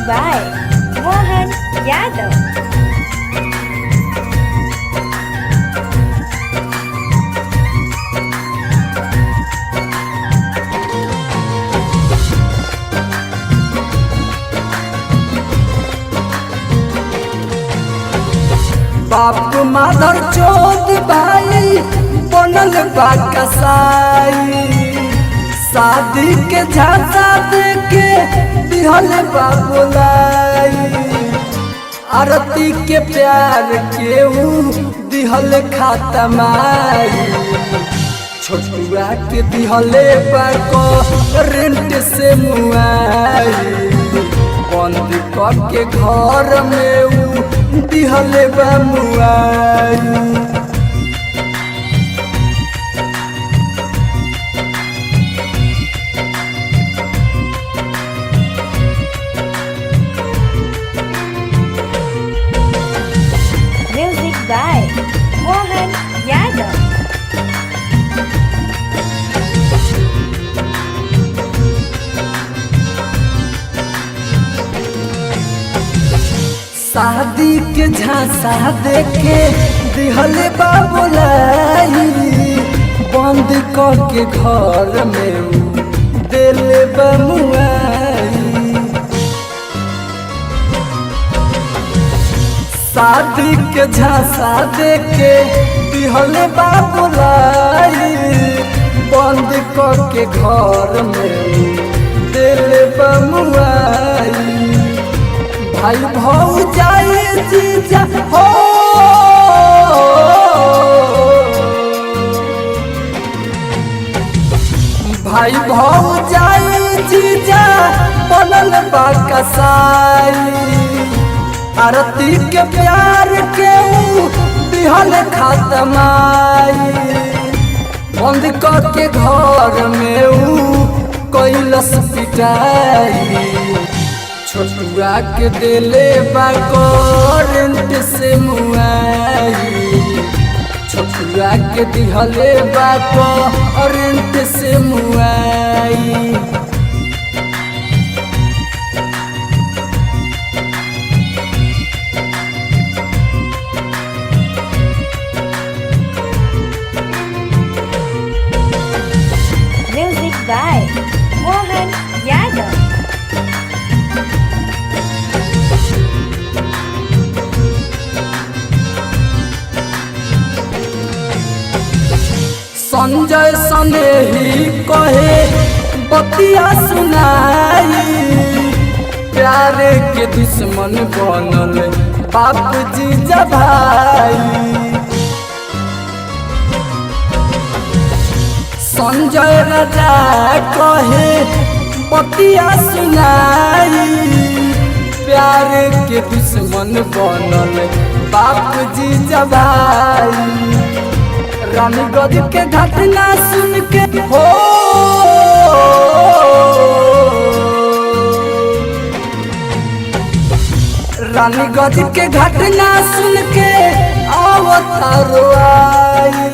by Mohan Yadav. बाप माधर चौथ भाई बनल बा कसाई, शादी के झांसा देके दिहल बा बोलाई, आरती के प्यार के दिहल खातमाई, छोटुआ के दिहले बा रेंट से मुआई, बंद करके घर में दिहले बा मुआई। Music by Mohan Yadav. शादी के झांसा देके दिहले बा बोलाई, बंद करके घर में दिले बा मुआई, शादी के झांसा देके दिहले बा बोलाई, बंद करके घर में दिले बा मुआई, भाई भौजाई जीजा हो, भाई भौजाई जीजा बनल बा कसाई, आरती के प्यार के दिहल खातमाई, बंद करके घर में कैलस पिटाई, छोटुआ के दिले बा रेंट से मुआई, छोटुआ के दिहले बा रेंट से मुआई। Music by Mohan Yadav. Sanjay सनेही कहे बतिया सुनाई, प्यारे के दुश्मन बनल बाप जीजा भाई, संजय राजा कहे बतिया सुनाई, प्यारे के दुश्मन बनल बाप जीजा भाई, रानीगंज के घटना सुन के हो, रानीगंज के घटना सुन के अवतारो आई,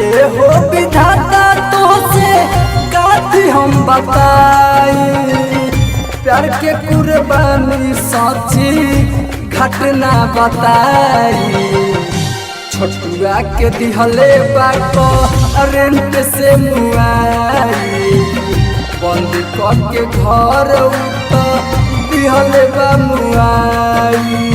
ए हो विधाता तो से काथी हम बताई, प्यार के कुर्बानी सच्ची घटना बताई, छोटुआ के दिहले बा रेंट से मुआई, बंद करके घर दिहले बा मुआई।